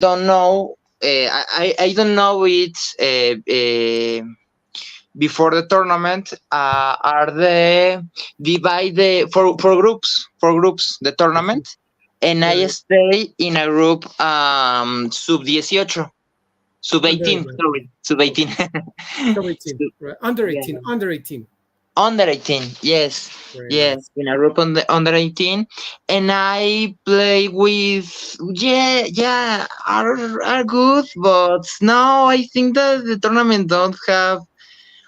don't know. I don't know it before the tournament. Are the divide the for groups the Mhm. tournament, and I Right. stay in a group sub 18, sub Under 18. 18. Sorry, sub 18. Okay. Sub 18. Right. Under Yeah. 18. Under 18. Under 18, yes, Very yes, nice. in a group on the under 18, and I play with, yeah, are good, but now I think that the tournament don't have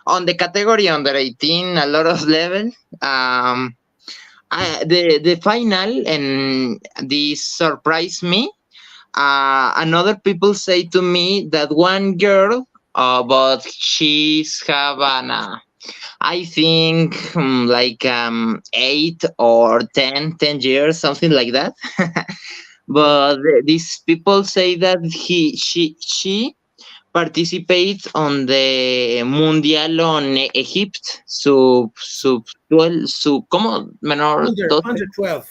on the category under 18 a lot of level. Um, the final, and this surprised me. Another people say to me that one girl, but she's have an I think like 8 or 10 years, something like that. Right. But these people say that she participates on the Mundial on Egypt sub 12 sub como menor Under 12 12.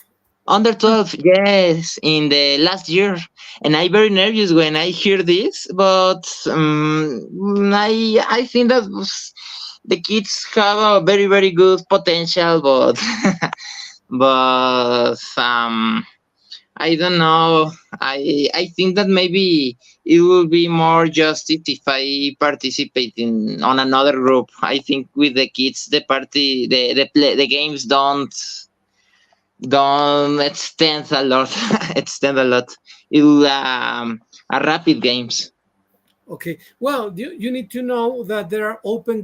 under 12, yes, in the last year. And I very nervous when I hear this, but I think that the kids have a very very good potential, but but I don't know. I think that maybe it will be more justice if I participate in on another group. I think with the kids, the party, the games don't extend a lot. Extend a lot. It will a rapid games. Okay. Well, you need to know that there are open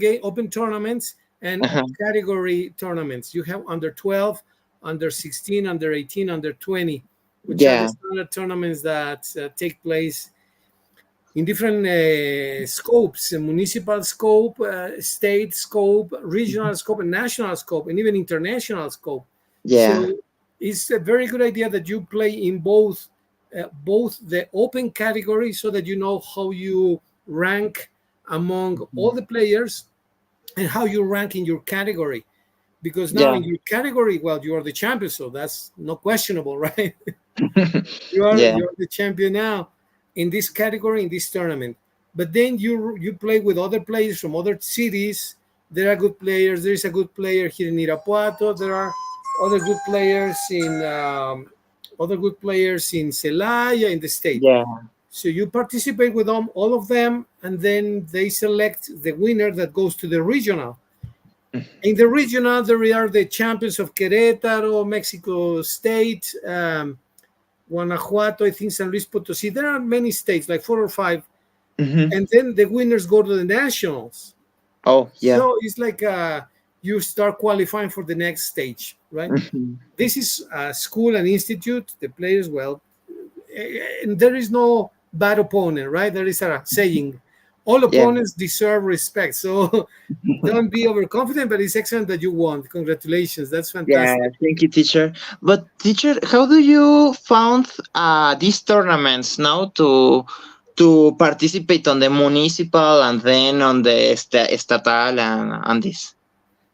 tournaments and Uh-huh. category tournaments. You have under 12, under 16, under 18, under 20, which are the Yeah. standard tournaments that take place in different scopes: municipal scope, state scope, regional scope, and national scope, and even international scope. Yeah. So it's a very good idea that you play in both the open category, so that you know how you rank among all the players and how you rank in your category. Because now Yeah. in your category, well, you are the champion, so that's no questionable, right? you are Yeah. you're the champion now in this category, in this tournament. But then you play with other players from other cities. There are good players. There is a good player here in Irapuato. There are other good players in Celaya, in the state. Yeah. So you participate with them, all of them, and then they select the winner that goes to the regional. In the regional, there are the champions of Querétaro, Mexico State, Guanajuato, I think San Luis Potosi. There are many states, like 4 or 5, Hmm. and then the winners go to the nationals. Oh yeah. So it's like you start qualifying for the next stage, right? Hmm. This is a school and institute. The players, well, and there is no bad opponent, right? There is a saying, all Yeah. opponents deserve respect. So don't be overconfident, but it's excellent that you won. Congratulations. That's Yeah. fantastic. Thank you, teacher. But teacher, how do you found these tournaments now to participate on the municipal and then on the estatal and this?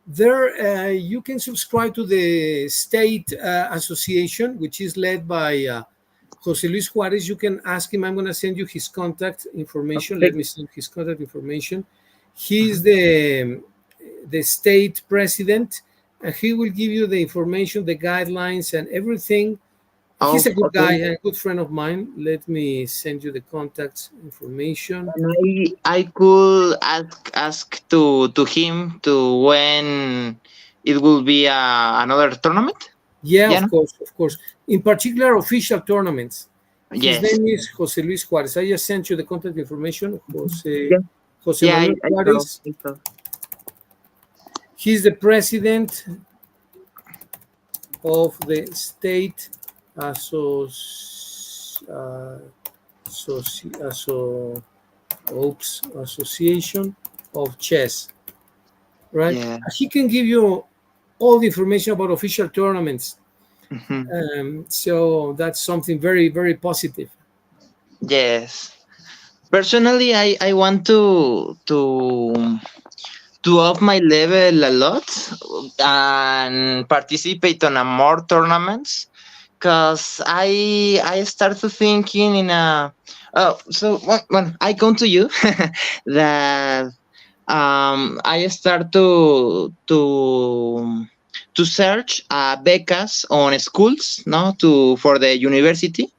There, you can subscribe to the state association, which is led by Jose Luis Juarez. You can ask him. I'm going to send you his contact information. Let Okay. me send his contact information. He's Uh-huh. the state president, and he will give you the information, the guidelines, and everything. He's Oh, a good guy, okay. a good friend of mine. Let me send you the contact information. And I could ask to him to when it will be another tournament. Yeah, Yeah. No? of course, of course. In particular, official tournaments. His Yes. name is Jose Luis Juarez. I just sent you the contact information. Yeah. Jose Yeah. Manuel I saw. Juarez. I saw. He's the president of the state associ- uh, associ- asso- association of chess. Right? Yeah. He can give you all the information about official tournaments. Hmm. So that's something very, very positive. Yes. Personally, I want to up my level a lot and participate on a more tournaments Cause I started thinking in a so when I come to you that I start to search becas on schools, no, to for the university,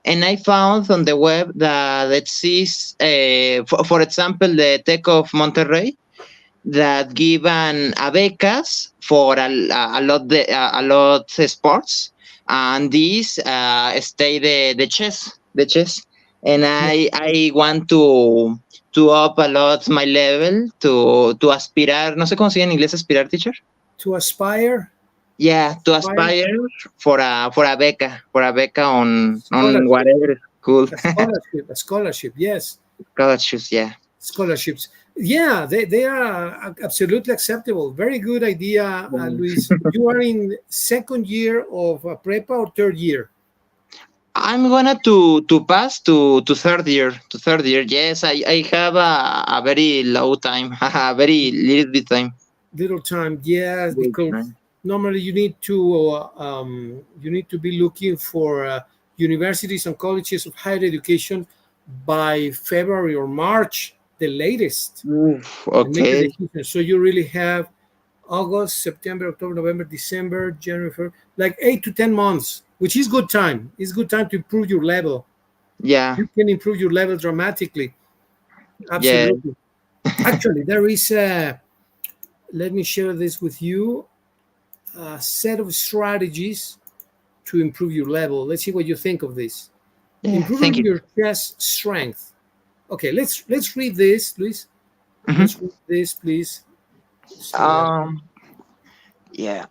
and I found on the web that it says, for example, the Tech of Monterrey that give an a becas for a lot sports, and these stay the chess, and I want to up a lot my level to aspirar, no sé cómo se dice en inglés aspirar, teacher. To aspire, Yeah, to aspire aspire for a beca on scholarship, whatever school. a scholarship. Yes, Scholarships, yeah. scholarships. Yeah, they are absolutely acceptable. Very good idea, Luis. You are in second year of prepa or third year? I'm gonna to pass to third year. Yes, I have a very low time, a very little bit time. Little time, yes, Little because time. normally you need to be looking for universities and colleges of higher education by February or March, the latest, Oof, and make a okay. decision. So you really have August, September, October, November, December, January, February, like 8 to 10 months, which is good time. It's good time to improve your level. Yeah, You can improve your level dramatically. yeah, Absolutely. Actually, there is a, let me share this with you, a set of strategies to improve your level. Let's see what you think of this. yeah. Thank Improving you. your chess strength. Okay, let's read this, Luis. Mhm. Let's read this, please. Um, yeah.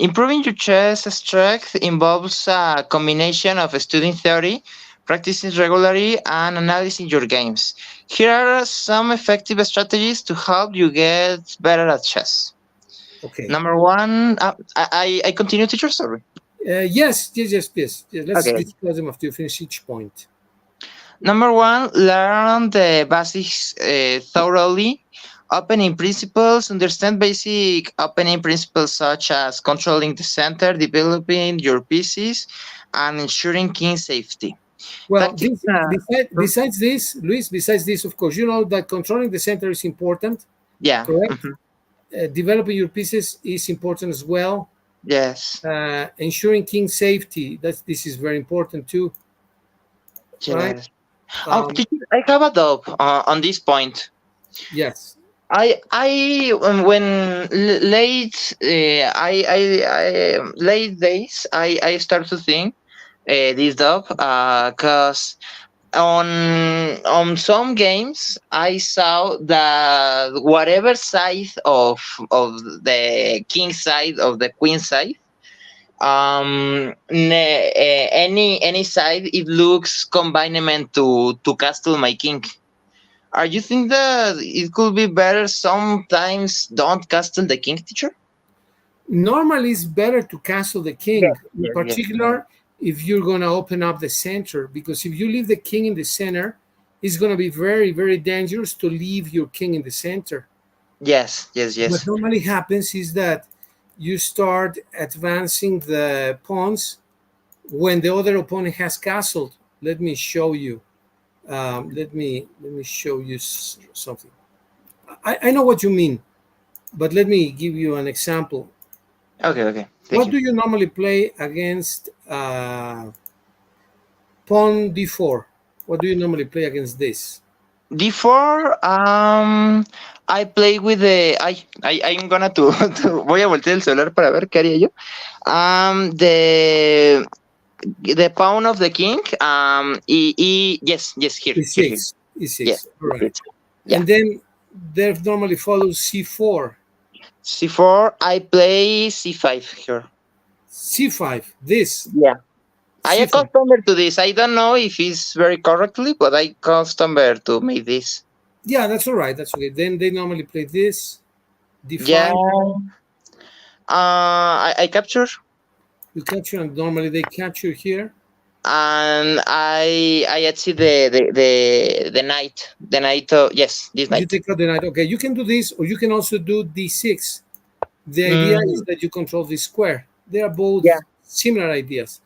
Improving your chess strength involves a combination of studying theory, practicing regularly, and analyzing your games. Here are some effective strategies to help you get better at chess. Okay. Number one, I continue, teacher. Sorry. Yes. Let's Okay. discuss them after you finish each point. Number one, learn the basics thoroughly. Opening principles, understand basic opening principles such as controlling the center, developing your pieces, and ensuring king safety. Well, Tactics. besides this, Luis, besides this, of course, you know that controlling the center is important, Yeah. correct? Developing your pieces is important as well. Yes. Ensuring king safety, this is very important too, right? Yes. Oh, Um, teacher, I have a doubt on this point. yes, I when late late days I start to think this dub because on some games I saw that whatever side of the king side of the queen side, any side it looks combinement to castle my king. Are you think that it could be better sometimes don't castle the king, teacher? normally it's better to castle the Yes, king, in yes, yes. particular if you're going to open up the center, because if you leave the king in the center, it's going to be very, very dangerous to leave your king in the center. Yes, yes, What yes. normally happens is that you start advancing the pawns when the other opponent has castled. Let me show you. Let me show you something. I know what you mean, but let me give you an example. Okay, okay. Thank What you. do you normally play against pawn d4? What do you normally play against this? D4, I play with I'm gonna voy a voltear el celular para ver qué haría yo. The pawn of the king, yes, yes, here. e6, Yes, e6. All yes, right. yes. Yeah. And then there normally follows c4, C4, I play C5 here. c5. This Yeah. I c5. accustomed to this. I don't know if it's very correctly, but I accustomed to make this. Yeah, that's all right. That's okay. Then they normally play this Yeah. d5. I capture, You capture, and normally they capture here. and I see the knight. Yes, this You knight. take out the knight. Okay, you can do this, or you can also do d6. The idea is Mm, that you control the square. They are yeah. both similar ideas.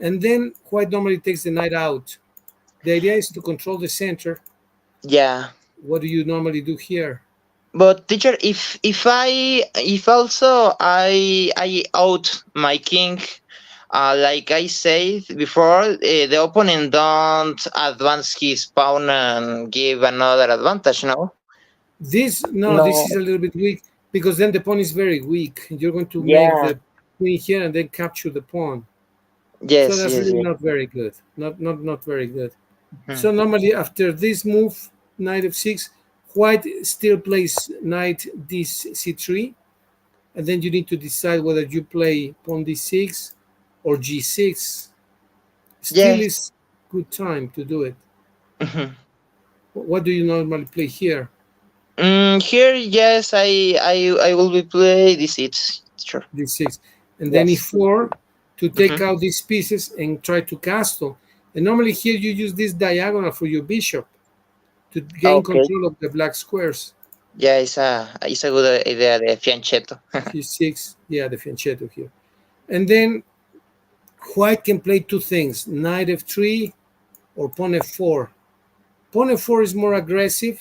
and then white normally takes the knight out. The idea is to control the center. Yeah. What do you normally do here? But teacher, if also I out my king, like I said before, the opponent don't advance his pawn and give another advantage. No. This no, this No. is a little bit weak because then the pawn is very weak. You're going to make Yeah. the queen here and then capture the pawn. So Yes. that's Yes. really Yes. not very good. Not very good. Mhm. So normally after this move, knight f6, white still plays knight d c3, and then you need to decide whether you play pawn d6 or g6. Still Yes. is good time to do it. Mhm. What do you normally play here? Here, yes, I will be play this. It's sure. D6, and then Yes. e4 to take Hmm. out these pieces and try to castle. And normally here you use this diagonal for your bishop to gain Okay. control of the black squares. Yeah, it's a good idea. The fianchetto. G6, yeah, the fianchetto here. And then white can play two things, knight f3 or pawn f4. Pawn f4 is more aggressive,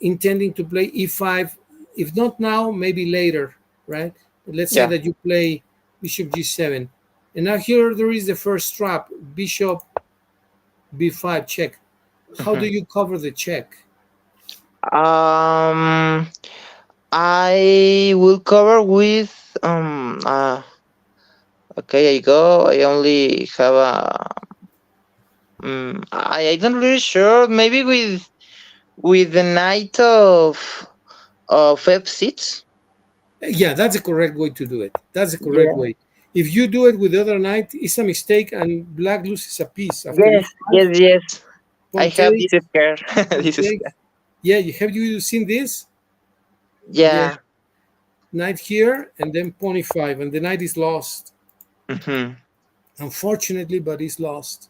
intending to play e5, if not now, maybe later, right? But let's say Yeah. that you play bishop g7. And now here there is the first trap, bishop b5 check. How do Mhm. you cover the check? Um, I will cover with Okay, I go. I only have a. I don't really sure. Maybe with the knight of f6. Yeah, that's the correct way to do it. That's the correct Yeah. way. If you do it with the other knight, it's a mistake and black loses a piece after Yes. e5. Yes. Yes. I Pawn have this takes, scare. pawn This is takes. Yeah, you seen this? Yeah, yeah. knight here and then pawn e5, and the knight is lost. Hmm. Unfortunately, but it's lost,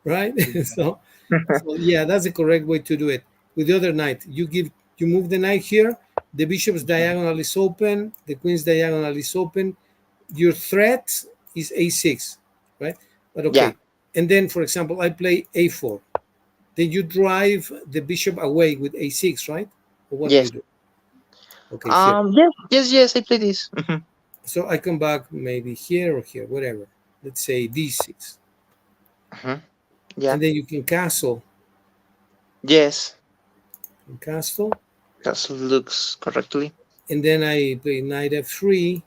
right? So yeah, that's the correct way to do it. With the other knight, you move the knight here. The bishop's diagonal is open. The queen's diagonal is open. Your threat is a6, right? But Yeah. okay. And then, for example, I play a4. Then you drive the bishop away with a6, right? Or what do you Yes. do? Okay, here. Yes. Yes. Yes. I play this. Hmm. So I come back maybe here or here, whatever. Let's say d6, Hmm. Yeah. and then you can castle Yes. and castle, That looks correctly. and then I play knight f3,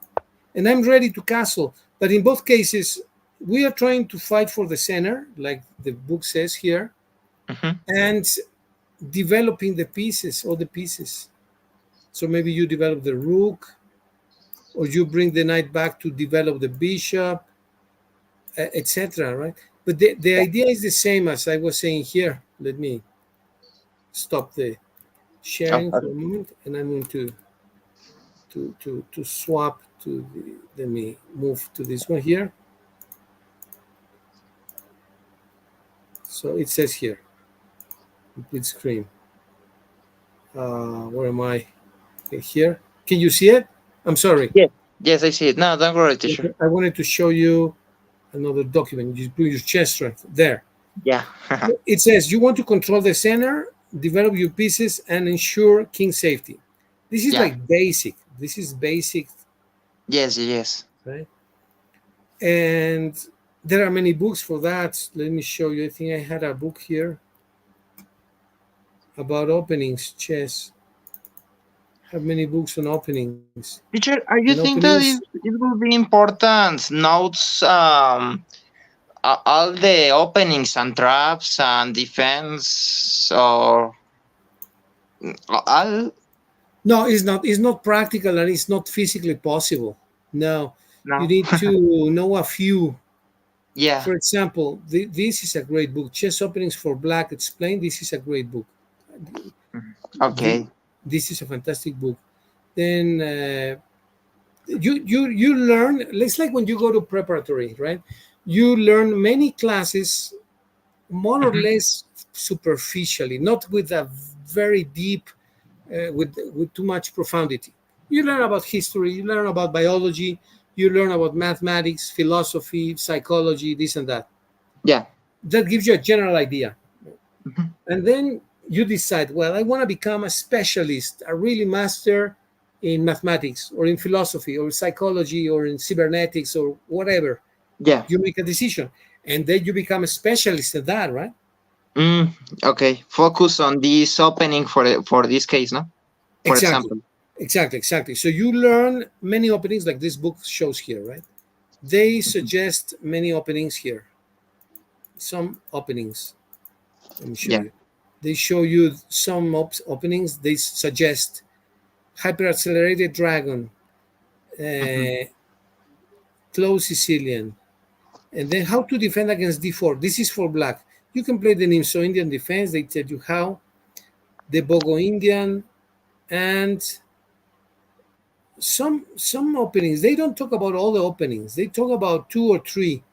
and I'm ready to castle. But in both cases, we are trying to fight for the center, like the book says here, Hmm. and developing the pieces, all the pieces. So maybe you develop the rook, or you bring the knight back to develop the bishop, etc. Right? But the Yeah. idea is the same as I was saying here. Let me stop the Oh, sharing for okay. a moment, and I'm going to swap to let me move to this one here. So it says here, complete screen. Where am I? Okay, here. Can you see it? I'm sorry. Yes. Yes, I see it. No, don't worry, teacher. I wanted to show you another document. You put your chest strength there. Yeah. It says you want to control the center, develop your pieces, and ensure king safety. This is Yeah. like basic. This is basic, Yes. Yes. right? And there are many books for that. Let me show you. I think I had a book here about openings, chess. Have many books on openings. Teacher, are And you think that openings, it will be important notes all the openings and traps and defense or all? no, it's not. It's not practical and it's not physically possible. No, you No. need to know a few. Yeah. For example, this is a great book. Chess Openings for Black Explained. This is a great book. The, Okay. this is a fantastic book. Then you learn. It's like when you go to preparatory, right? You learn many classes more or Mhm. less superficially, not with a very deep, with too much profundity. You learn about history, you learn about biology, You learn about mathematics, philosophy, psychology, this and that. Yeah. That gives you a general idea. Mhm. And then you decide, well, I want to become a specialist, a really master in mathematics or in philosophy or psychology or in cybernetics or whatever. Yeah. You make a decision and then you become a specialist at that, right? Mm, okay. Focus on this opening for this case, no? For Exactly. example. Exactly. So you learn many openings like this book shows here, right? They Mhm. suggest many openings here. Some openings. Let me show Yeah. you. They show you some openings. They suggest hyper accelerated dragon, Hmm. uh, close Sicilian, and then how to defend against d4. This is for black. You can play the Nimso Indian defense. They tell you how. The Bogo Indian, and some openings. They don't talk about all the openings. They talk about two or three,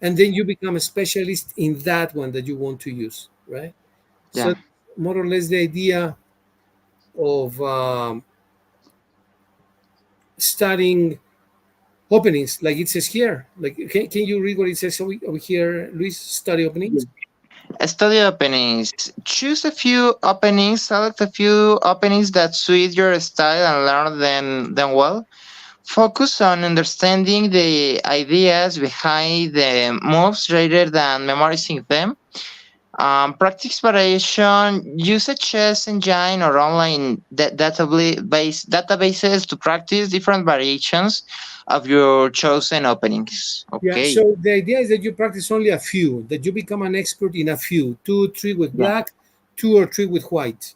and then you become a specialist in that one that you want to use, right? Yeah. So more or less the idea of studying openings, like it says here. Like, can you read what it says over here, Luis? Study openings. Study openings. Choose a few openings, select a few openings that suit your style and learn them well. Focus on understanding the ideas behind the moves rather than memorizing them. Practice variation. Use a chess engine or online databases to practice different variations of your chosen openings. Yeah. Okay. So the idea is that you practice only a few, that you become an expert in a few, two, three with Yeah. black, two or three with white,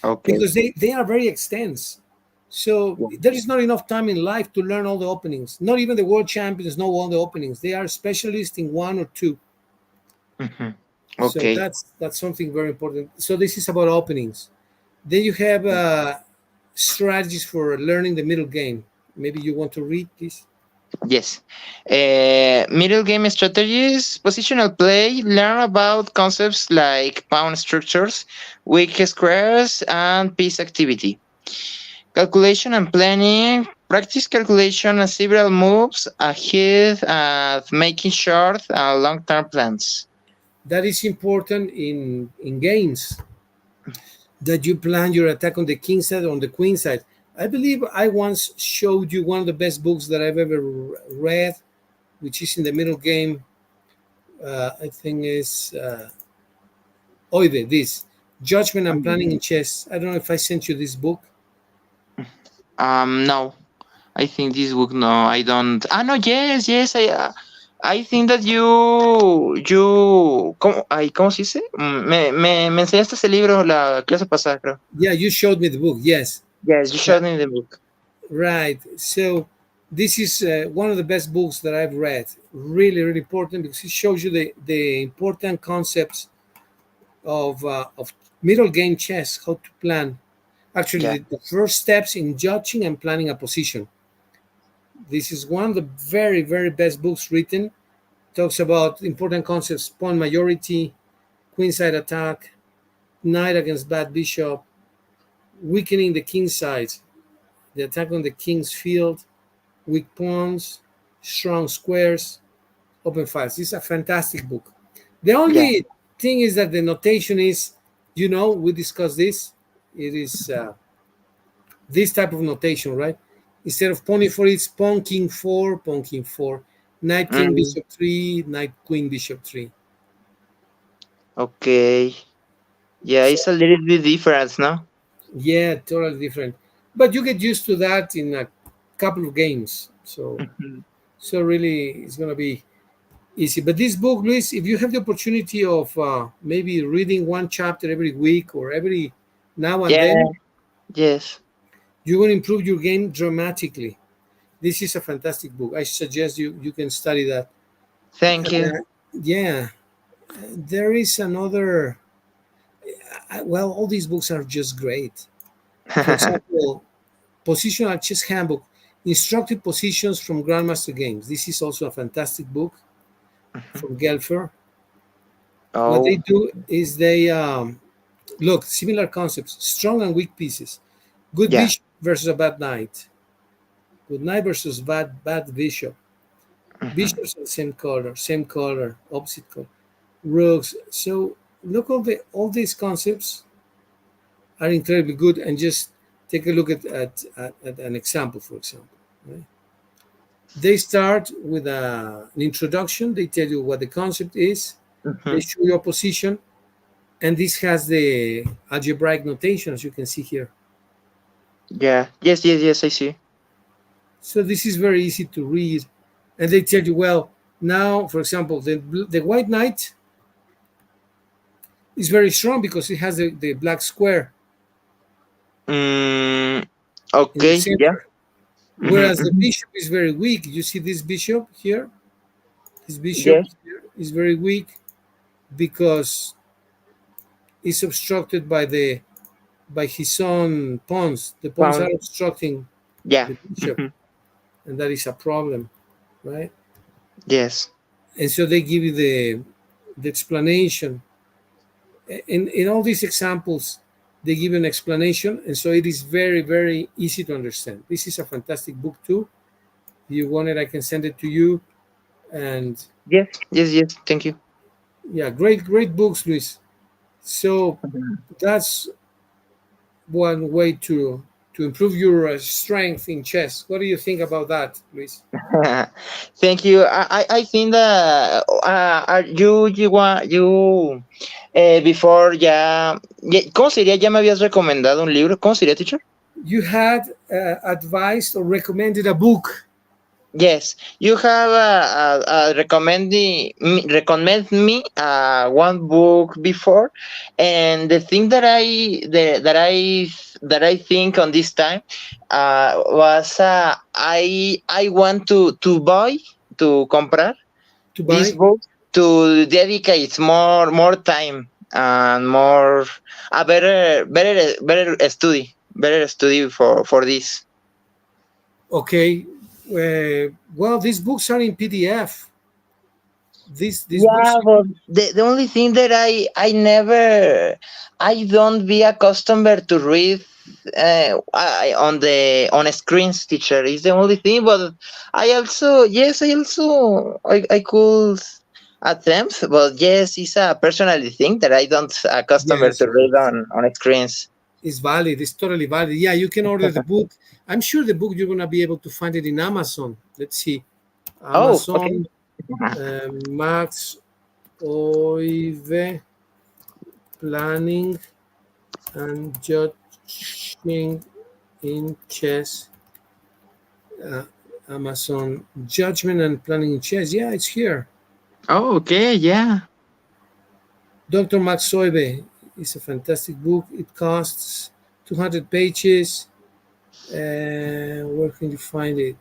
Okay. because they are very extensive. So Yeah. there is not enough time in life to learn all the openings. Not even the world champions know all the openings. They are specialists in one or two. Mhm. So Okay. that's something very important. So this is about openings. Then you have strategies for learning the middle game. Maybe you want to read this. Yes. Middle game strategies, positional play, learn about concepts like pawn structures, weak squares, and piece activity. Calculation and planning, practice calculation and several moves ahead of making short and long term plans. That is important in games, that you plan your attack on the king side or on the queen side. I believe I once showed you one of the best books that I've ever read, which is in the middle game. I think is Oide, this Judgment and Planning in Chess. I don't know if I sent you this book. No. I think this book, no, I don't. Ah, no, yes, yes, I think that ¿cómo se dice? Me enseñaste ese libro la clase pasada, creo. Yeah, you showed me the book. Yes, Yes, you showed me the book. right. So this is one of the best books that I've read. Really, really important because it shows you the important concepts of middle game chess, how to plan. Actually, Yeah, the first steps in judging and planning a position. This is one of the very, very best books written. Talks about important concepts: pawn majority, queenside attack, knight against bad bishop, weakening the king side, the attack on the king's field, weak pawns, strong squares, open files. This is a fantastic book. The yeah, only thing is that the notation is, we discussed this. It is this type of notation, right? Instead of pawn e4, it's pawn king 4, knight king mm, bishop 3, knight queen bishop 3. okay. Yeah, So it's a little bit different, no? yeah, totally different. But you get used to that in a couple of games. Mhm. So really, it's gonna be easy. But this book, Luis, if you have the opportunity of maybe reading one chapter every week or every now and Yeah, then, yes. you're going to improve your game dramatically. This is a fantastic book. I suggest you can study that. Thank you. Yeah, there is another. Well, all these books are just great. For example, Positional Chess Handbook, Instructive Positions from Grandmaster Games. This is also a fantastic book Mhm. from Gelfer. What they Oh, do is they look similar concepts: strong and weak pieces, good yeah. bishop versus a bad knight, Good knight versus bad bishop. Mhm. Bishops are same color, opposite color. Rooks. So look, all these concepts are incredibly good, and just take a look at an example. For example, right? They start with an introduction. They tell you what the concept is. They Mhm. show your position, and this has the algebraic notation, as you can see here. Yeah. Yes. Yes. Yes. I see. So this is very easy to read, and they tell you, well, now, for example, the white knight is very strong because it has the black square Mm, in the okay. Yeah. center, Mhm. whereas the Mhm. bishop is very weak. You see this bishop here? This bishop Yes. here is very weak because it's obstructed by his own pawns. The pawns are Found. obstructing Yeah. the bishop, Mhm. and that is a problem, right? Yes. And so they give you the explanation. In all these examples, they give an explanation, and so it is very, very easy to understand. This is a fantastic book too. If you want it, I can send it to you. And Yes. Yes. Yes. Thank you. yeah, great books, Luis. So Mhm. that's one way to improve your strength in chess. What do you think about that, Luis? Thank you. I think that before ya, ¿cómo sería? Ya me habías recomendado un libro. ¿Cómo sería, teacher? You had advised or recommended a book Yes, you have recommend me one book before, and the thing that I think on this time was I want to buy, to comprar to this buy. book, to dedicate more time and more a better study for this. Okay. Well, these books are in PDF. These books. Yeah, but the only thing that I don't be a customer to read on a screens, teacher, is the only thing. But I could attempt, but yes, it's a personality thing that I don't a customer Yes, to read yes. on screens. It's valid. It's totally valid. Yeah, you can order the book. I'm sure the book you're gonna be able to find it in Amazon. Let's see, Oh, okay. Amazon, Max Oive planning and judging in chess. Uh, Amazon judgment and planning in chess. Yeah, it's here. Oh, okay, yeah. Dr. Max Oive is a fantastic book. It costs 200 pages. Where can you find it?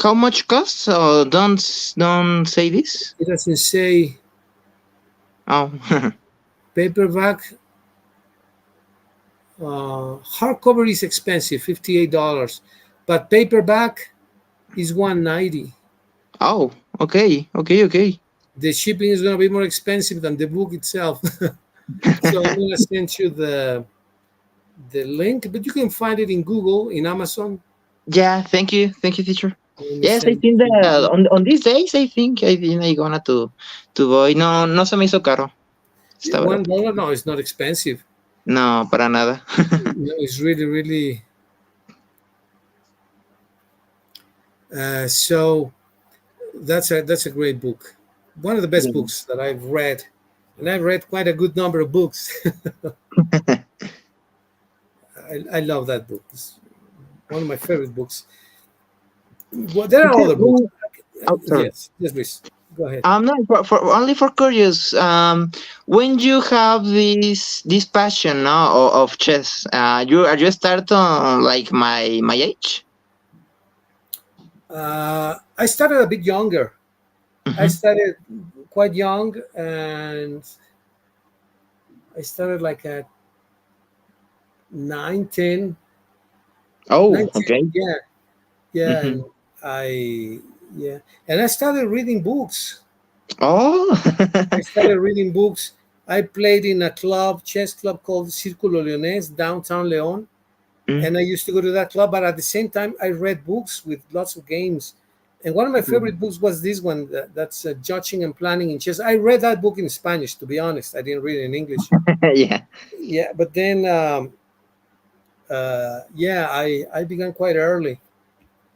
How much costs? Oh, don't say this. It doesn't say. Oh. Paperback, hardcover is expensive, $58, but paperback is 190. Oh, okay, okay, okay. The shipping is going to be more expensive than the book itself. So I'm going to send you the link, but you can find it in Google, in Amazon. Yeah, thank you, teacher. Let me Yes, I send think it to that you. on these days, I think I gonna to buy. No, no se me hizo caro. Está barato. $1? No, it's not expensive. No, para nada. No, it's really, really. So that's a great book. One of the best Yeah. books that I've read, and I've read quite a good number of books. I love that book. It's one of my favorite books. Well, there are Teacher, other books. oh, sorry. Yes, Luis. Go ahead. No, for only for curious. When you have this passion, no, of chess, you start on like my age. I started a bit younger. I Mm-hmm. started quite young, and I started like at 9, 10, Oh, 19. okay. Yeah, yeah, Mm-hmm. and I yeah, and I started reading books. Oh. I started reading books. I played in a club, chess club called Círculo Leonés, downtown Leon. and I used to go to that club. But at the same time, I read books with lots of games. And one of my favorite books was this one that's Judging and Planning in Chess. I read that book in Spanish, to be honest. I didn't read it in English. Yeah. Yeah, but then, yeah, I began quite early.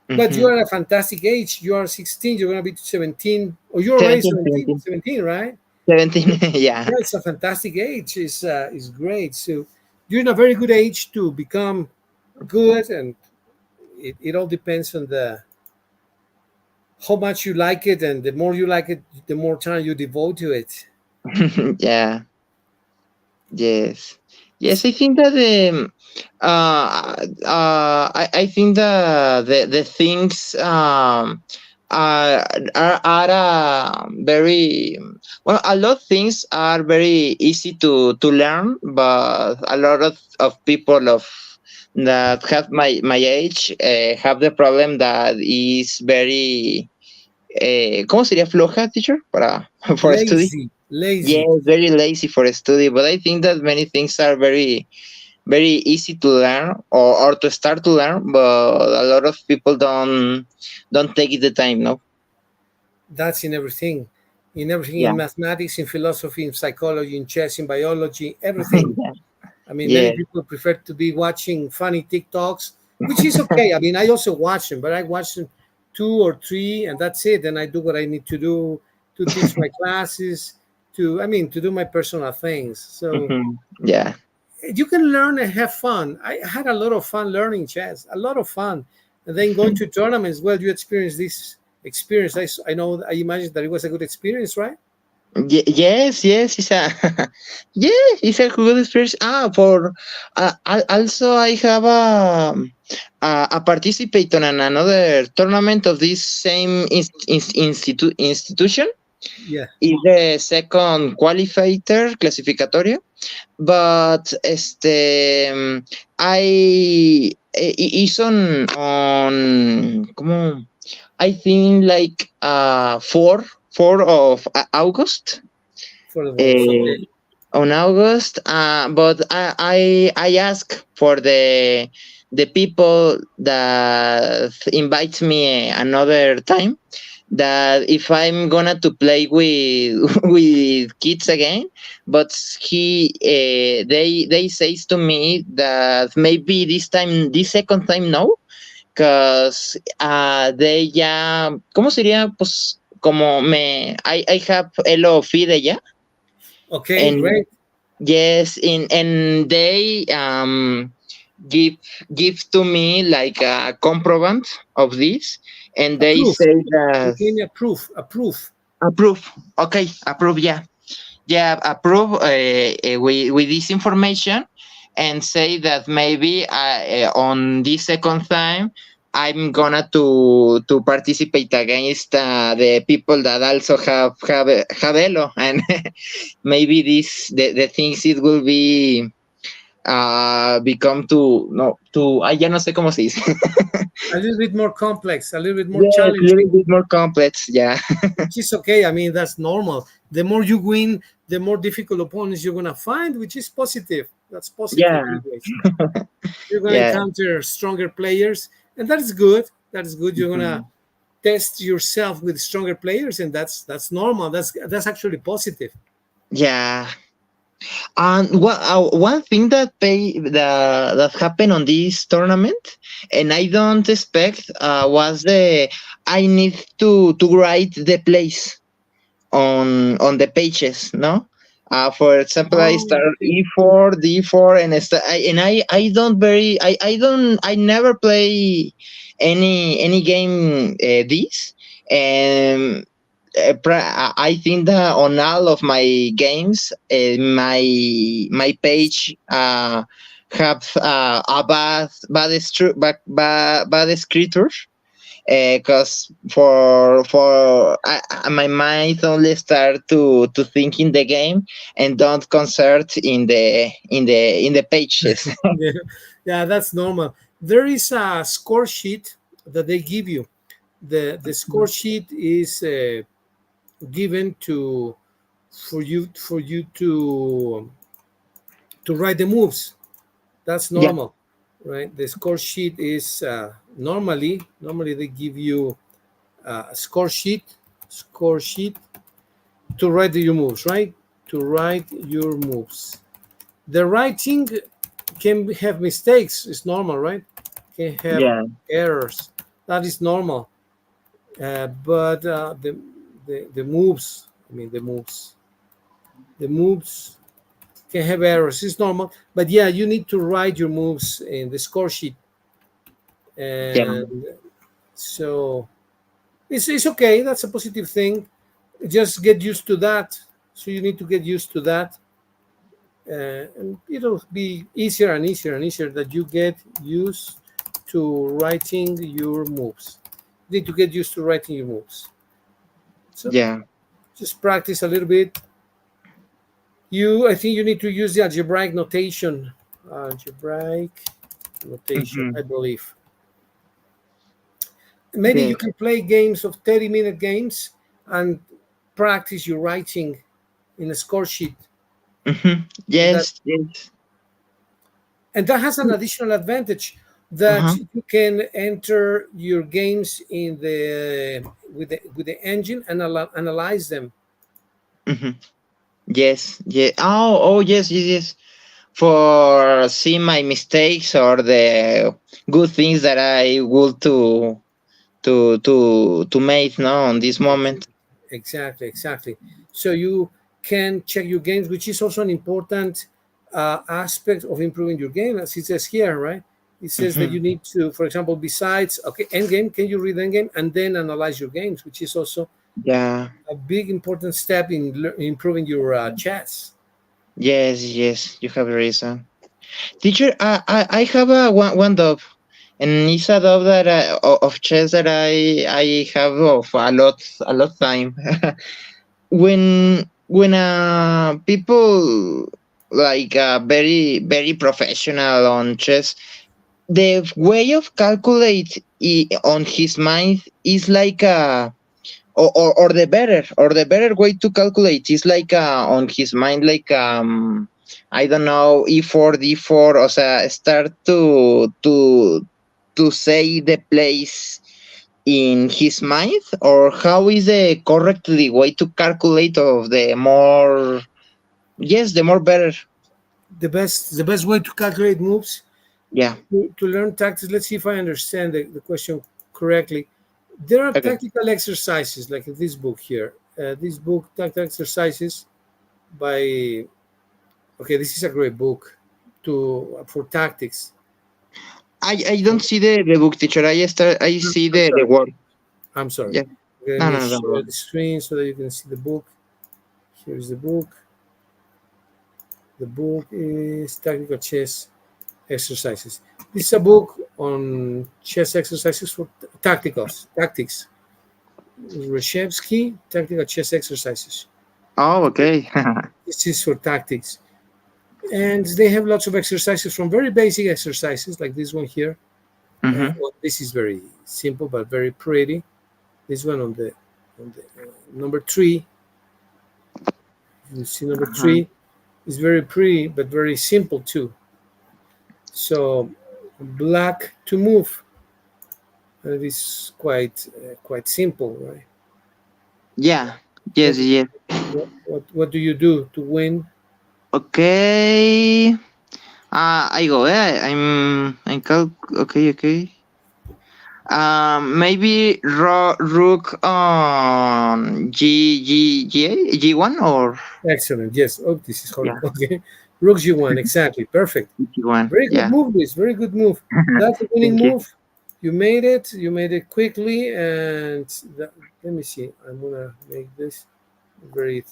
But you Hmm. are at a fantastic age. You are 16, you're going to be 17. Or you're already 17, 17, 17. 17, right? 17. Yeah. Yeah, it's a fantastic age. It's great. So you're in a very good age to become good, and it all depends on the how much you like it, and the more you like it, the more time you devote to it. Yeah. Yes. Yes, I think that I think the things are very well. A lot of things are very easy to learn, but a lot of people of that have my age have the problem that is very ¿cómo sería floja, teacher? Para for study. Lazy, Yeah, lazy. very lazy for study, but I think that many things are very easy to learn or to start to learn, but a lot of people don't take the time, no? That's in everything, Yeah. in mathematics, in philosophy, in psychology, in chess, in biology, everything. I mean, many Yeah. people prefer to be watching funny TikToks, which is okay. I mean, I also watch them, but I watch them two or three, and that's it. And I do what I need to do to teach my classes, to do my personal things. So Hmm. Yeah. you can learn and have fun. I had a lot of fun learning chess, a lot of fun. And then going to tournaments, well, you experience this experience. I know, I imagine that it was a good experience, right? Yes, yes, it's a yeah, it's a good experience. For also I have a participate on another tournament of this same institution. Yeah. Is the second qualifier clasificatoria, but is on como I think like 4 of August, For the balls. uh, Okay. on August. But I ask for the people that invite me another time that if I'm gonna to play with with kids again, but they says to me that maybe this second time no, because they ya ¿cómo sería? Pues como I have Elo FIDE ya, Okay, and great. yes, and they give give to me like a comprobant of this, and they Approve. say You that gave me a proof. A proof. approve. Okay, approve. Yeah, yeah, approve with this information, and say that maybe on this second time I'm gonna to participate against the people that also have Elo, and maybe the things it will be become to no to ya no sé cómo se dice. A little bit more complex, a little bit more Yes, a little challenging, bit more complex. Yeah. which is okay. I mean, that's normal. The more you win, the more difficult opponents you're gonna find, which is positive. That's positive, Yeah. anyways. You're gonna Yeah. encounter stronger players, and that is good. That is good. You're gonna Mhm. test yourself with stronger players, and that's normal. That's actually positive. Yeah. And one thing that happened on this tournament, and I don't expect, was the I need to write the place on the pages, no. For example, I Oh, start okay. e4 d4, and I don't very I never play any game this, and I think that on all of my games, my page have a bad scripture, because my mind only start to think in the game and don't concert in the pages. Yeah, yeah, that's normal. There is a score sheet that they give you. The score sheet is given to for you to write the moves. That's Yeah. normal. right? The score sheet is normally they give you a score sheet to write your moves, right? To write your moves. The writing can have mistakes. It's normal, right? Can have Yeah, errors. That is normal. But the moves, I mean the moves can have errors. It's normal. But yeah, you need to write your moves in the score sheet, yeah, and so it's okay. That's a positive thing. Just get used to that. So you need to get used to that, and it'll be easier and easier and easier that you get used to writing your moves. You need to get used to writing your moves. So yeah. just practice a little bit. I think you need to use the algebraic notation, Hmm. I believe. Maybe you Yes. can play games of 30-minute games and practice your writing in a score sheet. Hmm. And that Yes, yes. and that has an additional advantage that Uh-huh. you can enter your games in the with the engine and analyze them. Hmm. Yes, yeah. Oh, yes, yes, yes. For see my mistakes or the good things that I would to make now on this moment. Exactly. So you can check your games, which is also an important aspect of improving your game, as it says here, right? It says that Hmm. you need to, for example, besides end game, can you read end game and then analyze your games, which is also Yeah. a big important step in improving your chess. Yes, yes. You have a reason. Teacher, I have a one dog, and it's a dog that of chess that I have of a lot time. When people like very professional on chess, the way of calculate on his mind is like or the better way to calculate is like on his mind like I don't know, e4 d4, o sea, start to say the place in his mind, or how is the correctly way to calculate of the more, yes, the more better. The best way to calculate moves Yeah. to learn tactics. Let's see if I understand the question correctly. There are Okay. tactical exercises like in this book here. This book, Tactical Exercises by, okay, this is a great book for tactics. I don't see the book, teacher. I see I'm the sorry. word. I'm sorry. Yeah. Let No, me no, no, don't share worry. the screen so that you can see the book. Here's the book. The book is Tactical Chess Exercises. This is a book on chess exercises for tactics. Reshevsky, Tactical Chess Exercises. Oh, okay. This is for tactics. And they have lots of exercises from very basic exercises like this one here. Hmm. Well, this is very simple but very pretty. This one on the number three, you see number Uh-huh. three is very pretty but very simple too. So black to move, it is quite simple, right? Yeah. What Yes, do, yes. what do you do to win? Okay. I go. Okay, okay. Maybe rook on G1 or Excellent. Yes. Oh, this is yeah, horrible. Okay. Rook G1. Exactly. Perfect. G1. Very good Yeah. move, Luis. Very good move. That's a winning Thank you. move. You made it. You made it quickly. And let me see. I'm gonna make this very.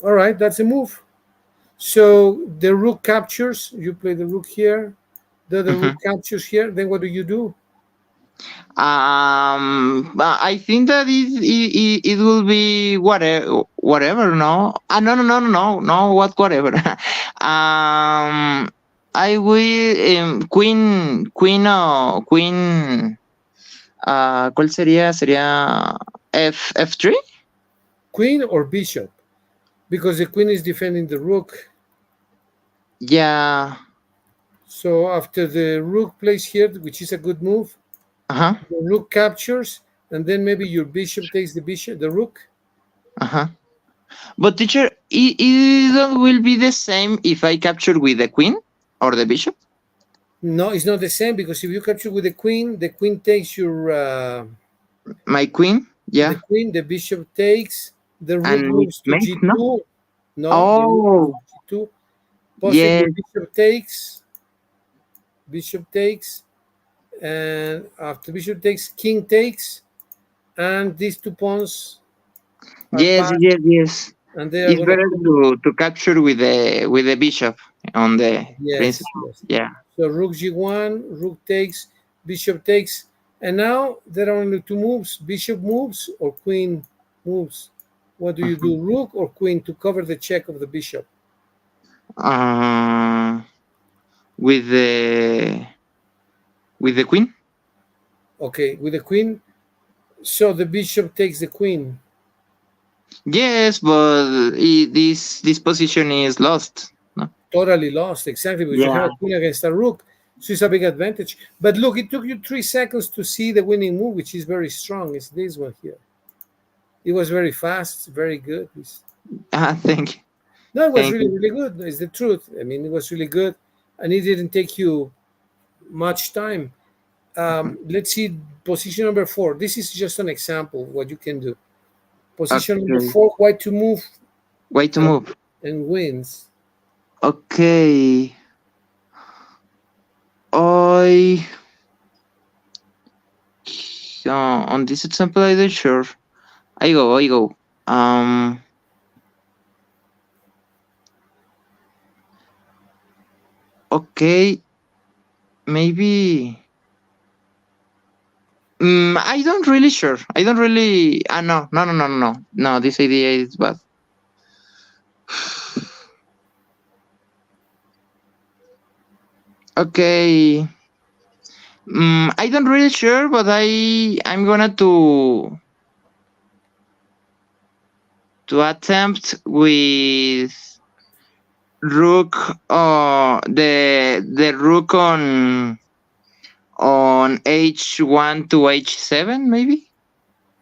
All right. That's a move. So the rook captures. You play the rook here. The rook Mhm. captures here. Then what do you do? I think that it will be whatever. No. No, no, no, no, no, no. What whatever. I will queen. ¿Cuál sería? Sería F3. Queen or bishop? Because the queen is defending the rook. Yeah. So after the rook plays here, which is a good move, Uh-huh. the rook captures, and then maybe your bishop takes the rook. Uh-huh. But teacher, it will be the same if I capture with the queen or the bishop? No, it's not the same because if you capture with the queen takes your My queen? the Yeah. queen, the bishop takes, the rook And it's moves to mate, no? g2. No, the rook moves Oh, to g2. Possibly yes, bishop takes, and after bishop takes, king takes, and these two pawns are yes, passed, yes, yes. and they are It's going to better come. to capture with the bishop on the Yes, principal. yes. Yeah. So rook g1, rook takes, bishop takes, and now there are only two moves: bishop moves or queen moves. What do you Mhm. do, rook or queen, to cover the check of the bishop? Uh, with the queen. Okay, with the queen. So the bishop takes the queen. Yes, but this position is lost. No? Totally lost, exactly, because you have Yeah. a queen against a rook. So it's a big advantage. But look, it took you 3 seconds to see the winning move, which is very strong. It's this one here. It was very fast, very good. Thank you. No, it was Thank really, you. really good. It's the truth. I mean, it was really good, and it didn't take you much time. Mhm. Let's see, position number four. This is just an example of what you can do. Position number Okay. four, white to move Way to and, move. and wins. Okay. I on this example I do sure. I go. Okay, maybe I don't really sure. I don't really no, no, no, no, no, no. No, this idea is bad. Okay. I don't really sure, but I'm gonna to attempt with rook the rook on h1 to h7 maybe.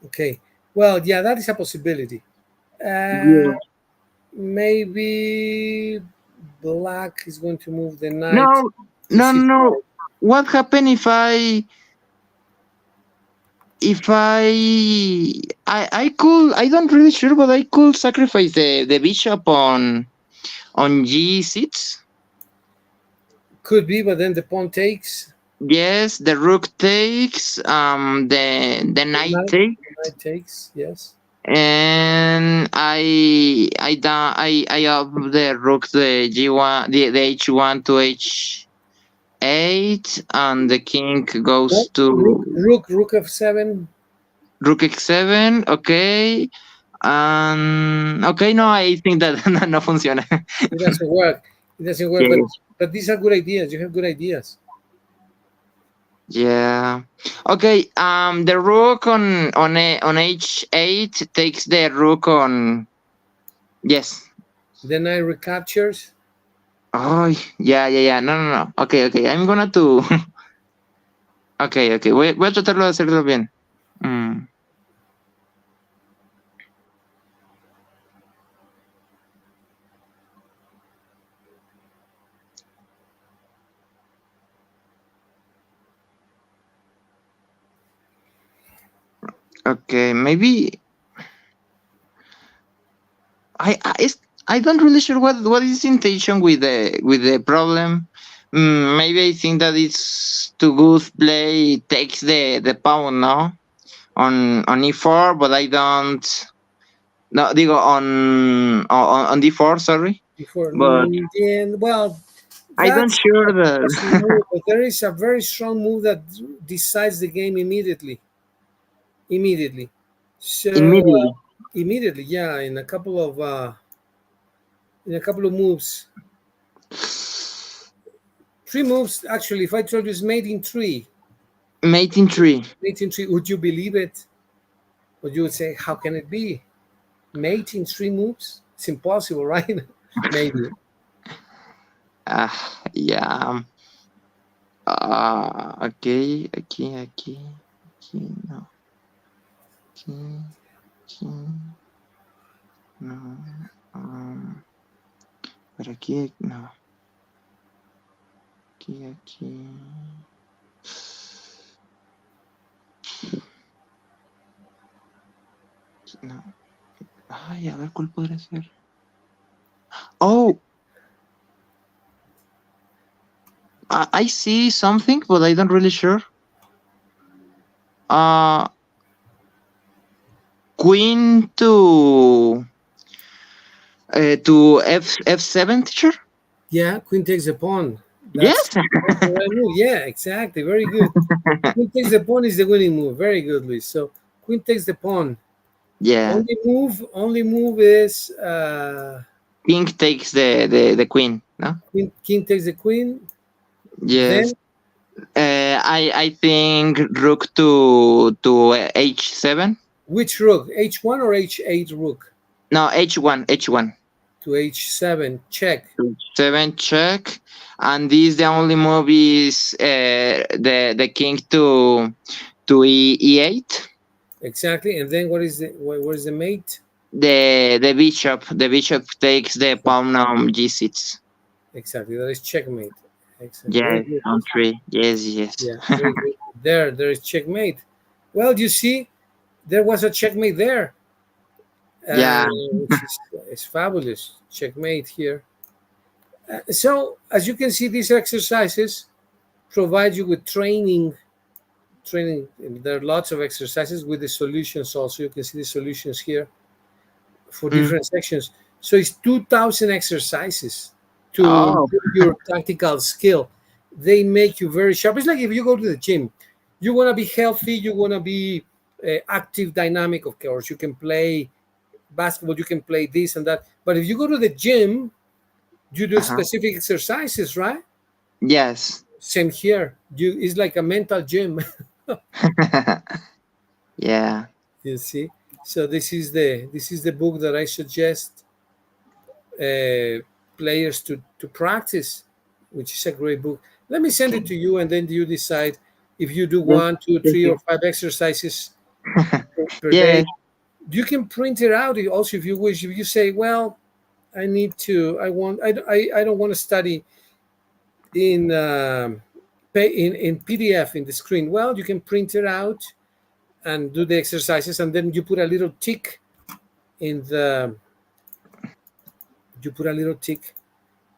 Okay. Well, yeah, that is a possibility. Uh, Yeah. maybe black is going to move the No, knight to no, c5. no. What happened if I don't really sure, but I could sacrifice the bishop on g6. Could be, but then the pawn takes. Yes, the rook takes, the The knight knight, takes, the knight takes. Yes. and I have the rook the g1 the h1 to h8, and the king No, goes rook, to rook f7. rook x7. Okay, okay, no, I think that no funciona. It doesn't work. It doesn't work. Yes. But these are good ideas. You have good ideas. Yeah. Okay. The rook on h8 takes the rook on. Yes. The knight recaptures. Oh, yeah, yeah, yeah. No, no, no. Okay, okay. I'm gonna to. Okay, okay. Voy a tratarlo de hacerlo bien. Mm, okay. Maybe I don't really sure what is the intention with the problem. Maybe I think that it's too good play takes the pawn, no, on e4, but I don't. No, digo on d4. Sorry, Before, but well, I don't that's sure a that passing move, but there is a very strong move that decides the game immediately. Immediately. So immediately. immediately, yeah, in a couple of moves, three moves. Actually, if I told you it's made in three, Mate in three. made in three, would you believe it? Or you would say, how can it be? Mate in three moves? It's impossible, right? Maybe. Yeah. Okay, aquí, no, aquí, aquí, no, por aquí, no, aquí, no. Ay, a ver, ¿cuál podría ser? Oh, I see something, but I don't really sure. Uh, Queen to F7 teacher. Yeah, queen takes the pawn. Yes. That's the right move. Yeah, exactly. Very good. Queen takes the pawn is the winning move. Very good, Luis. So queen takes the pawn. Yeah. Only move is King takes the queen. No. queen. King takes the queen. Yes. Then I think rook to H7. which rook? H1 or H8 rook No, H1. to H7. Check. H7 check, and this the only move is the king to E8. Exactly. And then where's the mate? The bishop takes the pawn on G6. Exactly. That is checkmate. Excellent. Very Yes, good. on 3. Yes. Yeah. Very good. There is checkmate. Well, you see, there was a checkmate there, Yeah. which is fabulous. Checkmate here. So, as you can see, these exercises provide you with training. Training. There are lots of exercises with the solutions. Also, you can see the solutions here for Mm. different sections. So it's 2,000 exercises to Oh. improve your tactical skill. They make you very sharp. It's like if you go to the gym, you want to be healthy, you want to be active, dynamic. Of course, you can play basketball, you can play this and that. But if you go to the gym, you do Uh-huh. specific exercises, right? Yes. Same here. It's like a mental gym. Yeah. You see. So this is the book that I suggest players to practice, which is a great book. Let me send it to you, and then you decide if you do Yes. one, two, Thank three, you. or five exercises per day. Yes. You can print it out also if you wish. If you say, "Well, I need to, I want, I don't want to study in in PDF in the screen." Well, you can print it out and do the exercises, and then you put a little tick in the you put a little tick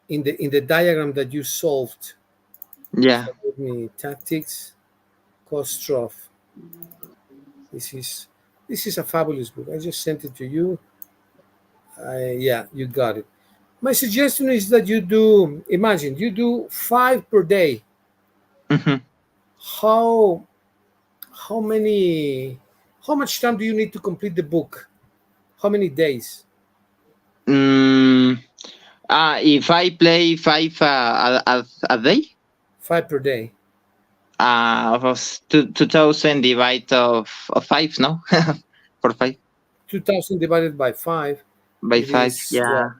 in the diagram that you solved. Yeah. So give me tactics, Kostrov. This is this is a fabulous book. I just sent it to you. Yeah, you got it. My suggestion is that you do. Imagine you do five per day. Mhm. How how many? How much time do you need to complete the book? How many days? Mm, if I play 5 a day, Five per day. was 2000 divided of 5, no? For 5. 2,000 divided by five. By It 5, is yeah. what?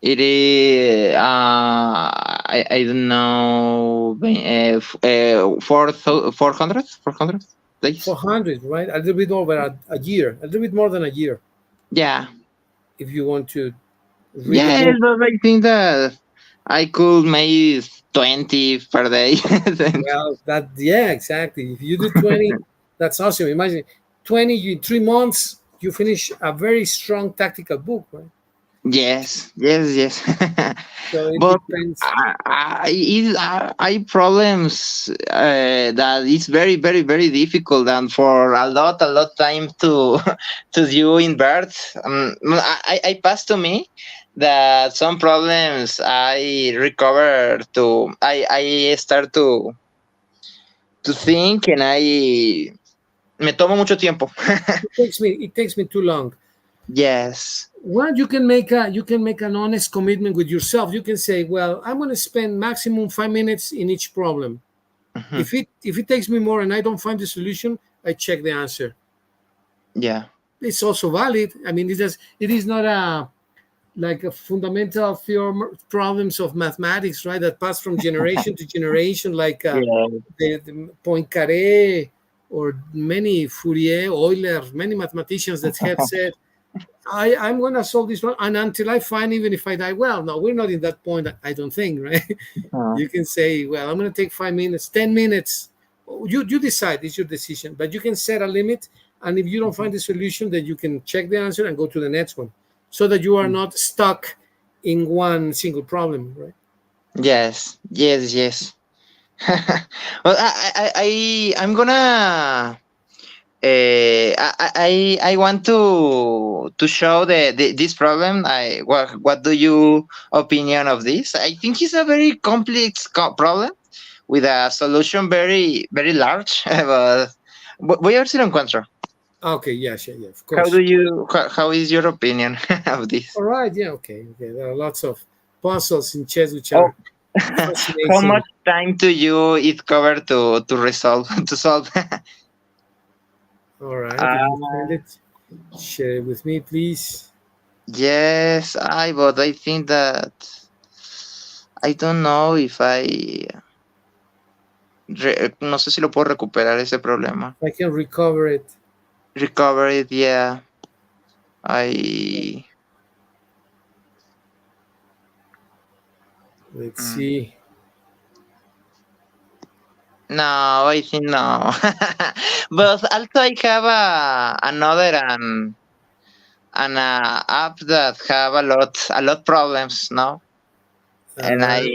It is, I don't know, 400 days. 400, right? A little bit over a year. A little bit more than a year. Yeah. If you want to read the Yeah, book. but I think that I could make 20 per day. Well, yeah, exactly. If you do 20, that's awesome. Imagine 20 in 3 months, you finish a very strong tactical book, right? Yes. So it But depends. I problems that it's very, very, very difficult, and for a lot time to to do in birth. I passed to me that some problems I recover to I start to think, and I me tomo mucho tiempo. It takes me too long. Yes. Well, you can make an honest commitment with yourself. You can say, well, I'm going to spend maximum 5 minutes in each problem. Mhm. If it takes me more and I don't find the solution, I check the answer. Yeah. It's also valid. I mean, it is not like a fundamental theorem problems of mathematics, right? That pass from generation to generation, like Yeah. the Poincaré or many Fourier, Euler, many mathematicians that have said, I'm going to solve this one, and until I find, even if I die, well, no, we're not in that point, I don't think, right? Uh, You can say, well, I'm going to take 5 minutes, 10 minutes. You decide, it's your decision, but you can set a limit. And if you don't find the solution, then you can check the answer and go to the next one so that you are not stuck in one single problem, right? yes, yes, yes. Well, I'm gonna. I want to show this problem. What do you opinion of this? I think it's a very complex problem with a solution very large. But voy a ver si lo encuentro. Okay, yes, yeah, yeah, of How do course. you how is your opinion of this? All right, yeah, okay, okay. There are lots of puzzles in chess which Oh, are how much fascinating. time do you it cover to resolve to solve? All right, if you uh, find it, share it with me, please. yes, but I think that I don't know if no sé si lo puedo recuperar ese problema. I can recover it. Recover it, yeah. I Let's mm, see. no, I think no. But also I have another an app that have a lot problems, no? All And I right.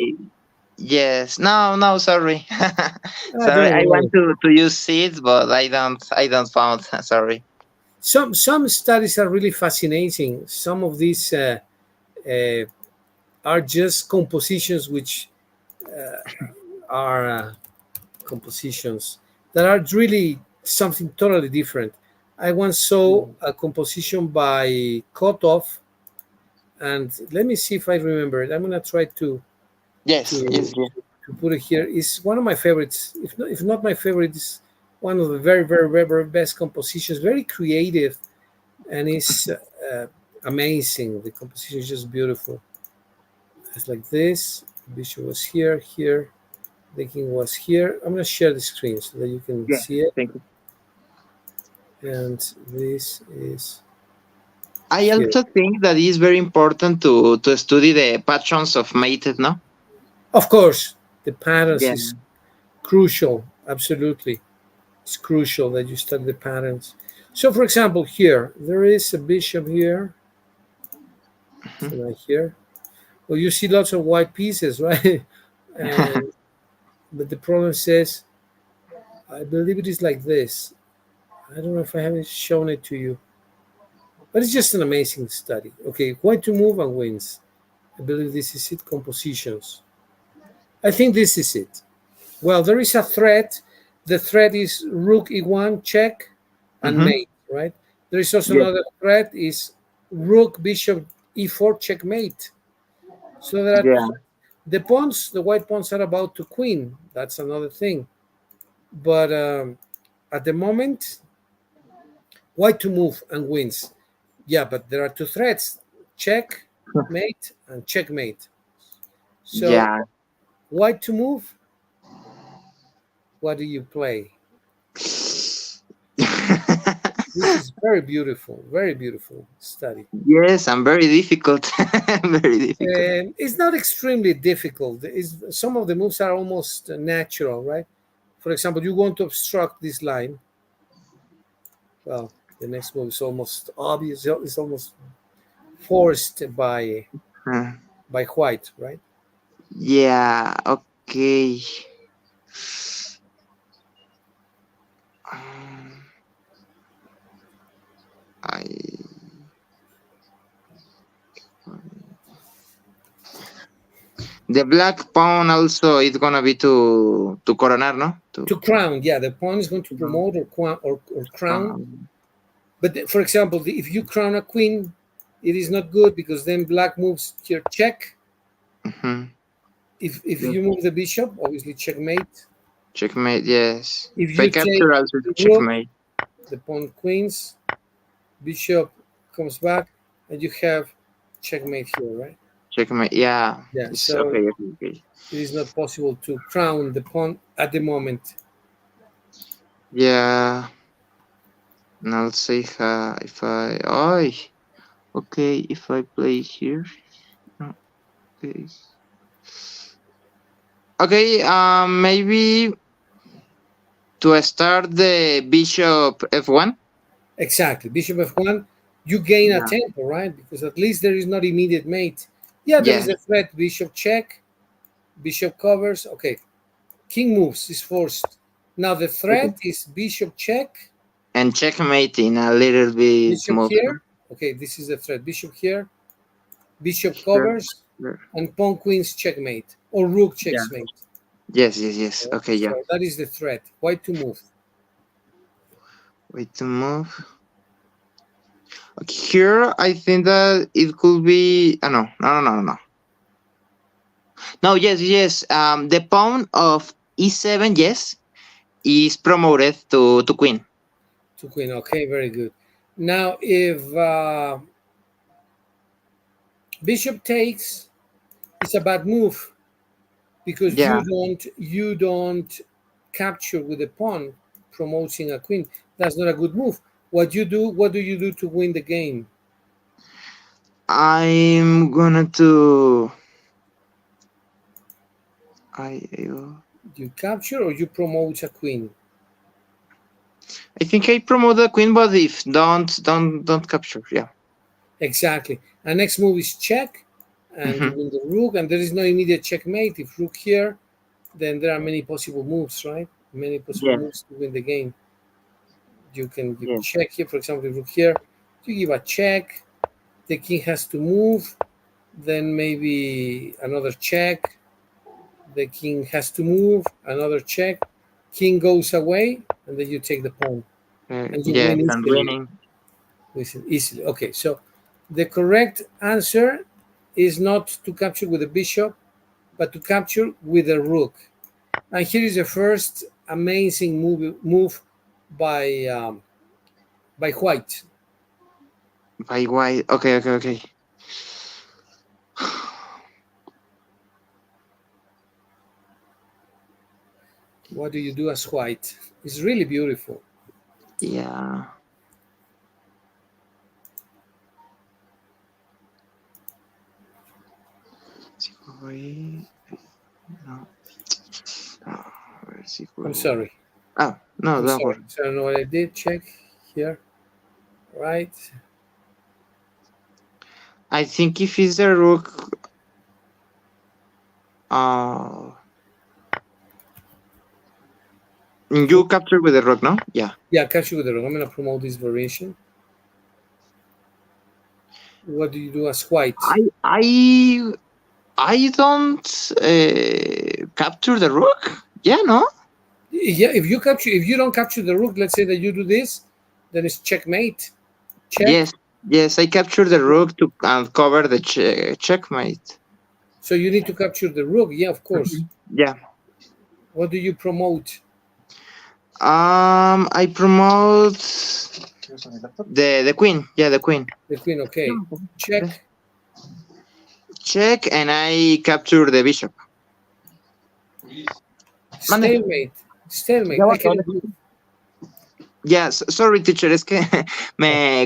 yes, no, sorry, sorry. Don't I want worry. to use Seeds, but I don't found. Sorry. Some studies are really fascinating. Some of these uh, are just compositions which are compositions that are really something totally different. I once saw a composition by Kotov, and let me see if I remember it. I'm gonna try Yes, yes, to yes. to put it here. It's one of my favorites. If not my favorite, it's one of the very best compositions. Very creative, and it's amazing. The composition is just beautiful. It's like this. Bishop was here, here. The king was here. I'm gonna share the screen so that you can Yeah. see it. Thank you. And this is I here. also think that it's very important to study the patterns of mated, no? Of course, the patterns Yeah. is crucial. Absolutely, it's crucial that you study the patterns. So, for example, here there is a bishop here, Mhm. right here. Well, you see lots of white pieces, right? And but the problem says, I believe it is like this. I don't know if I haven't shown it to you, but it's just an amazing study. Okay, white to move and wins. I believe this is it. Compositions. I think this is it. Well, there is a threat. The threat is rook e1 check and Mhm. mate, right? There is also Yeah. another threat is rook bishop e4 checkmate. So there are Yeah. the pawns, the white pawns are about to queen. That's another thing. But at the moment, white to move and wins. Yeah, but there are two threats: check, mate, and checkmate. So Yeah. white to move. What do you play? This is very beautiful study. Yes, I'm very difficult. Very difficult. And it's not extremely difficult. Some of the moves are almost natural, right? For example, you want to obstruct this line. Well, the next move is almost obvious. It's almost forced Uh, by white, right? yeah. Okay. Um, I the black pawn also is gonna be to coronar, no? To To crown, yeah, the pawn is going to promote or crown. um, But for example, if you crown a queen, it is not good because then black moves here check. mhm. If Yes. you move the bishop, obviously checkmate. Checkmate. Yes. If If I you take capture, also the rook, checkmate. the pawn queens, bishop comes back, and you have checkmate here, right? Checkmate. Yeah. Yeah. It's So okay. Okay. Okay. it is not possible to crown the pawn at the moment. Yeah. Now let's see if I. Oh, okay. If I play here. No, okay. Okay. Maybe to start the bishop f1. Exactly. Bishop f1, you gain a Yeah. tempo, right? Because at least there is not immediate mate. Yeah, there is Yes. a threat. Bishop check, bishop covers. Okay. King moves is forced. Now the Okay. threat is bishop check, And checkmate in a little bit bishop move. No? here. Okay, this is the threat. Bishop here, bishop Sure. covers, Sure. and pawn queens checkmate or rook Yeah. checkmate. Yes. Yes. Yes. All right? Okay. Yeah. So that is the threat. White to move. Wait to move. Okay, here, I think that it could be. No, no, no, no, no. No, yes, yes. The pawn of e7, yes, is promoted to queen. To queen. Okay, very good. Now, if bishop takes, it's a bad move because Yeah. you don't capture with a pawn promoting a queen. That's not a good move. What do you do to win the game? I'm gonna to. You capture or you promote a queen. I think I promote the queen, but if don't capture. Yeah. Exactly. And next move is check, and you Mm-hmm. win the rook, and there is no immediate checkmate. If rook here, then there are many possible moves, right? Many possible Yes. moves to win the game. You can give Yes. check here, for example, rook here. You give a check. The king has to move. Then maybe another check. The king has to move. Another check. King goes away, and then you take the pawn, and you Yes. win And easily. winning. Easily. Okay, so the correct answer is not to capture with a bishop, but to capture with a rook. And here is the first amazing by um, by White. By white. Okay. Okay. Okay. What do you do as White? It's really beautiful. Yeah. No. I'm sorry. Ah, no, I'm don't sorry. worry. So I don't know what I did. Check here. Right. I think if it's the rook, uh, you capture with the rook, no? Yeah. Yeah, capture with the rook. I'm gonna promote this variation. What do you do as White? I I I don't capture the rook. Yeah, no. Yeah, if you don't capture the rook, let's say that you do this, then it's checkmate. Check. Yes, yes. I capture the rook to cover the checkmate. So you need to capture the rook. Yeah, of course. Yeah. What do you promote? I promote the queen. Yeah, the queen. The queen. Okay. Check. Check, and I capture the bishop. Mande. Stalemate. Stalemate. Ya voy I a acabar can. de- Ya, sorry, teacher, es que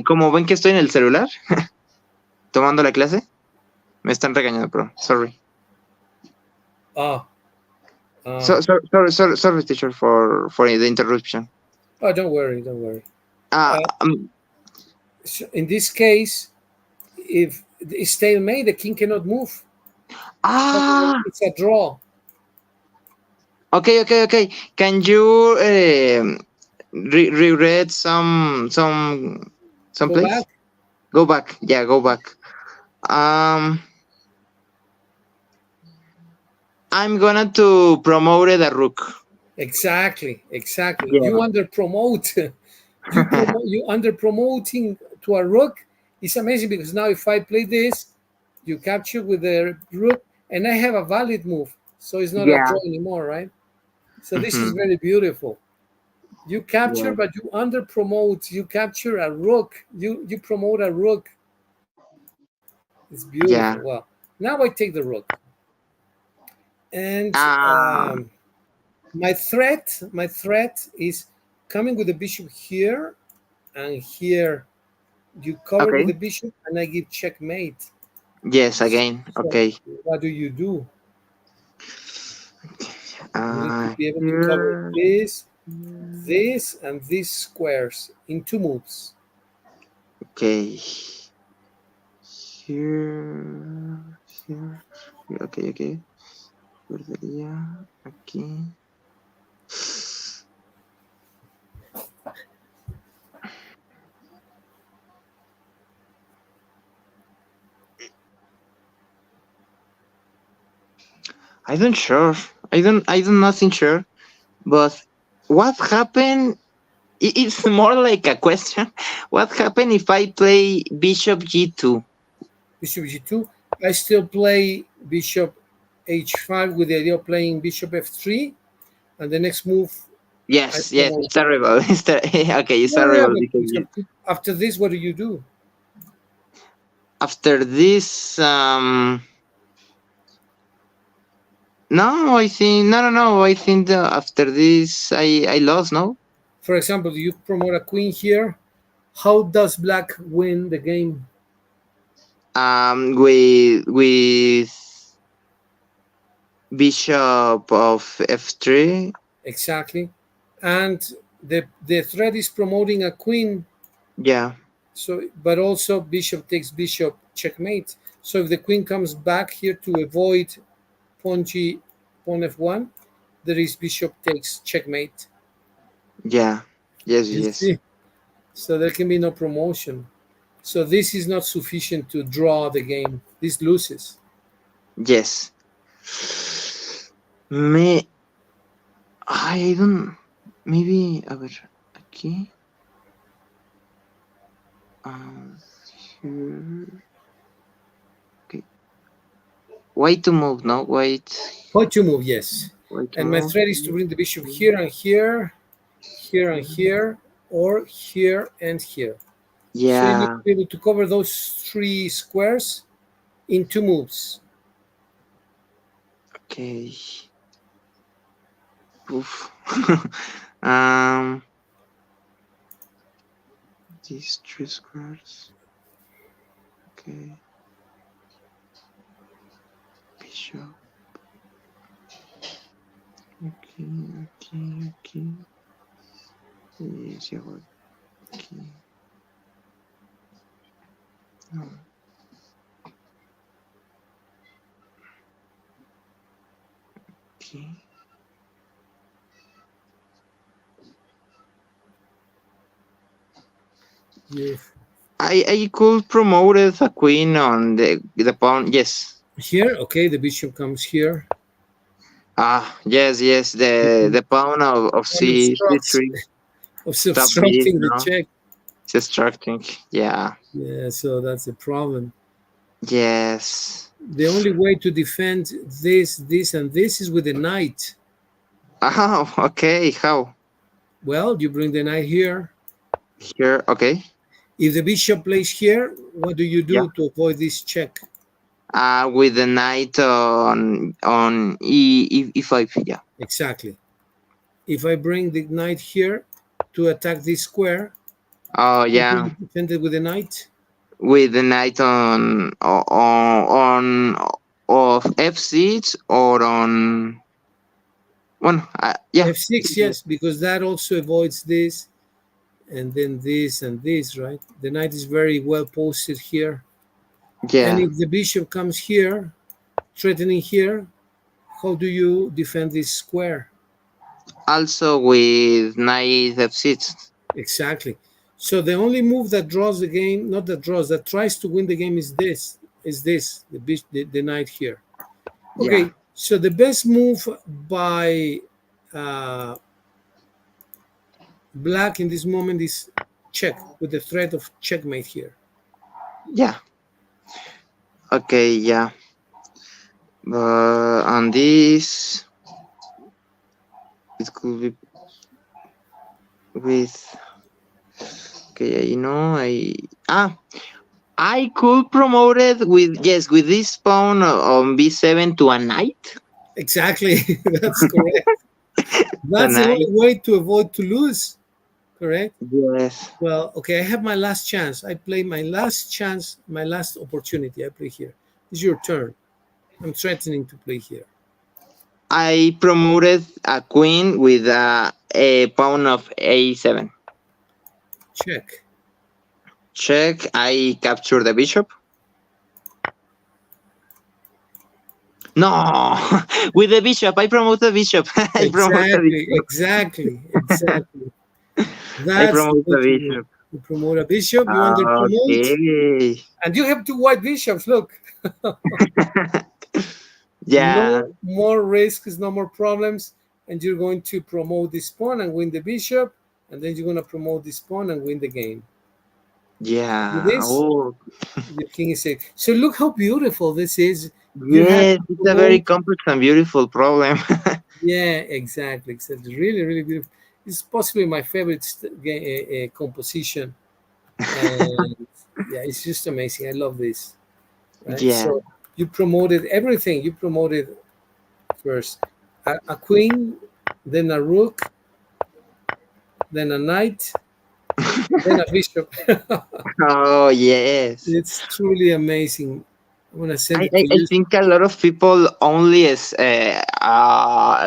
como ven que estoy en el celular tomando la clase, me están regañando, pero sorry. Ah. Sorry, teacher, for the interruption. Oh, don't worry. Don't worry. Uh, Uh, um, so in this case, if it's stalemate, the king cannot move. ah, It's a draw. okay. Can you reread some Go place? back. Go back. Yeah, go back. Um, I'm gonna to promote the rook. Exactly. Exactly. Yeah. You under promote. You under promoting to a rook. It's amazing because now if I play this, you capture with the rook, and I have a valid move, so it's not a Yeah. draw anymore, right? So this is Mhm. very beautiful. You capture, Yeah. but you under promote. You capture a rook. You promote a rook. It's Yeah. beautiful. Well, now I take the rook, and Ah, my threat is coming with the bishop here, and here you cover with okay. the bishop, and I give checkmate. Yes, again. So Okay. what do you do? You need to be able to cover Here. this, and these squares in two moves. Okay. Here. Here. Okay, okay. Perdería aquí. I don't sure. I don't nothing sure. But what happened? It's more like a question. What happened if I play Bishop G2? Bishop g2. I still play bishop h5 with the idea of playing bishop f3, and the next move I Yes, yes, promote. it's terrible. Okay, it's Yeah, terrible but because after this, what do you do? after this, no, I think no, no, no. I think after this, I lost. No, For example, you promote a queen here. How does black win the game? with Bishop of F3. Exactly. And the threat is promoting a queen. Yeah, So, but also bishop takes bishop checkmate. So if the queen comes back here to avoid pawn g, pawn f1, there is bishop takes checkmate. yeah, yes, You yes, see? So there can be no promotion. So this is not sufficient to draw the game. This loses. yes. Me, I don't. Maybe a ver aquí. Um, here. Okay. Why to move? No, wait. How to move, yes. Why to And my move? threat is to bring the bishop here and here, here and here, or here and here. So you need Yeah. to be able to cover those three squares in two moves. Okay. Oof. um, these three squares. Okay. Bishop. Okay. Okay. Okay. Yes, yeah. Okay. No. Okay. You I could promote a queen on the pawn. Yes. here, okay, the bishop comes here. Ah, yes, yes. The The pawn of pawn obstructs, C3. Stop this, obstructing the no? check. It's distracting. Yeah. Yeah, so that's a problem. Yes. The only way to defend this, and this is with the knight. Oh, okay. How? Well, you bring the knight here. Here. Okay. If the bishop plays here, what do you Yeah. do to avoid this check? With the knight on e5. Yeah. Exactly. If I bring the knight here to attack this square, Oh, how do yeah. you defend it with the knight? With the knight on of f6 or on one. Yeah. F6, yes, because that also avoids this, and then this and this, right? The knight is very well posted here. And Yeah. if the bishop comes here, threatening here, how do you defend this square? Also with knight f6. Exactly. So the only move that draws the game, not that draws, that tries to win the game is this, the knight here. Yeah. Okay, so the best move by uh, black in this moment is check with the threat of checkmate here. Yeah. Okay. Yeah. But on this, it could be with. Okay. I know. I. Ah. I could promote it with, yes, with this pawn on b7 to a knight. Exactly. That's correct. To a That's the only knight. way to avoid to lose. Correct. Yes. Well, okay, I have my last chance. I play my last chance, my last opportunity. I play here. It's your turn. I'm threatening to play here. I promoted a queen with a pawn of a7. Check. Check. I capture the bishop. No, with the bishop. I promote the bishop. I promote the Exactly, bishop. exactly, exactly. I That's the promote way the to do it. bishop. You promote a bishop, you under promote, Okay. and you have two white bishops. Look, Yeah. no more risks, no more problems, and you're going to promote this pawn and win the bishop, and then you're going to promote this pawn and win the game. With Yeah. this, Oh, your king is safe. So look how beautiful this is. You have yes. to It's a very promote. complex and beautiful problem. Yeah, exactly. It's really, really beautiful. It's possibly my favorite composition, and yeah, it's just amazing. I love this. Right. Yeah. So you promoted everything. You promoted first a queen, then a rook, then a knight, then a bishop. Oh, yes. It's truly amazing. I'm gonna send I, it I, to I you. think a lot of people only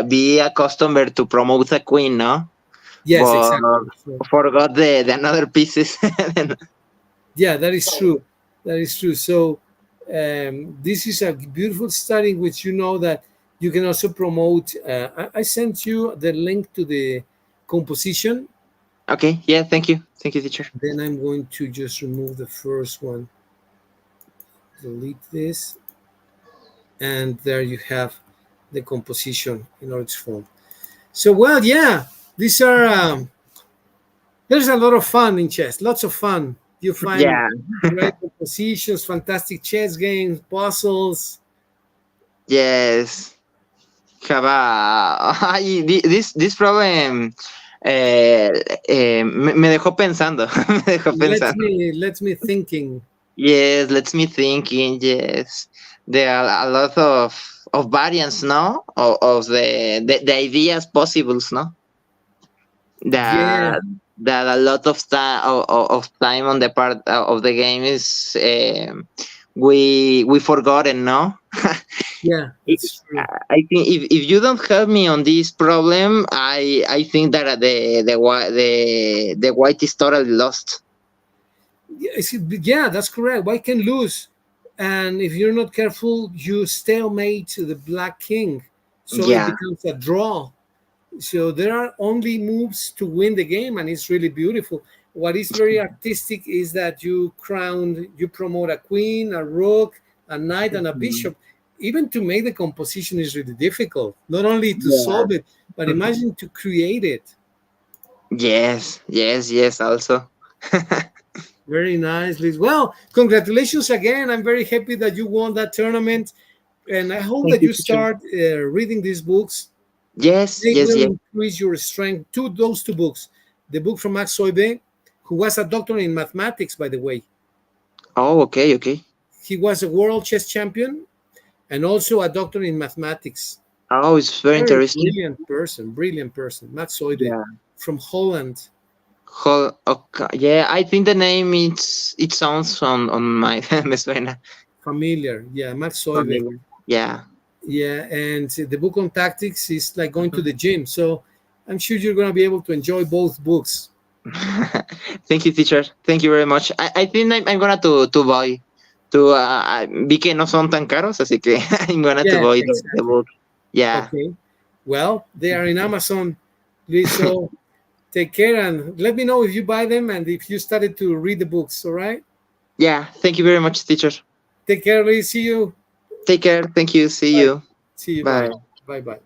be accustomed to promote a queen, no? Yes, But exactly. So, forgot the another pieces. yeah, that is true. That is true. So this is a beautiful study in which you know that you can also promote. I sent you the link to the composition. Okay. Yeah. Thank you, teacher. Then I'm going to just remove the first one, delete this, and there you have the composition in all its form. So, well, yeah, these are, there's a lot of fun in chess, lots of fun. You find Yeah. great compositions, fantastic chess games, puzzles. Yes. Have this problem me dejó pensando. Me dejó pensando. Let me thinking. Yes, let me thinking. Yes, there are a lot of variants, no, of the ideas possibles, no, Yeah, that that a lot of time of time on the part of the game is we forgotten, no. yeah, that's true. I think if you don't help me on this problem, I think that the white is totally lost. Yeah, that's correct. White can lose, and if you're not careful, you stalemate to the black king, so it Yeah. becomes a draw. So there are only moves to win the game, and it's really beautiful. What is very artistic is that you promote a queen, a rook, a knight, and a Mhm. bishop. Even to make the composition is really difficult. Not only to Yeah. solve it, but imagine to create it. Yes, yes, yes. Also, Very nice, Liz. Well, congratulations again. I'm very happy that you won that tournament, and I hope thank that you, you teacher. start reading these books. Yes, They yes, will yes. increase your strength. Those two books, the book from Max Soibe, who was a doctor in mathematics, by the way. Oh, okay, okay. He was a world chess champion and also a doctor in mathematics. Oh, it's very Very interesting. brilliant person. Max Soibe Yeah. from Holland. Okay. Yeah, I think the name it sounds on my me suena Familiar. Yeah, Max Soibe. familiar. Yeah. Yeah, and the book on tactics is like going to the gym. So I'm sure you're going to be able to enjoy both books. Thank you, teacher. Thank you very much. I think I'm gonna to buy to vi que no son tan caros, así que I'm gonna to Yeah, buy the exactly. book. Yeah. Okay. Well, they are in Amazon, Luiso. Take care and let me know if you buy them and if you started to read the books. All right. Yeah. Thank you very much, teacher. Take care, Luis. See you. Take care. Thank you. See Bye. you. See you. Bye. Bye. Bye. Bye.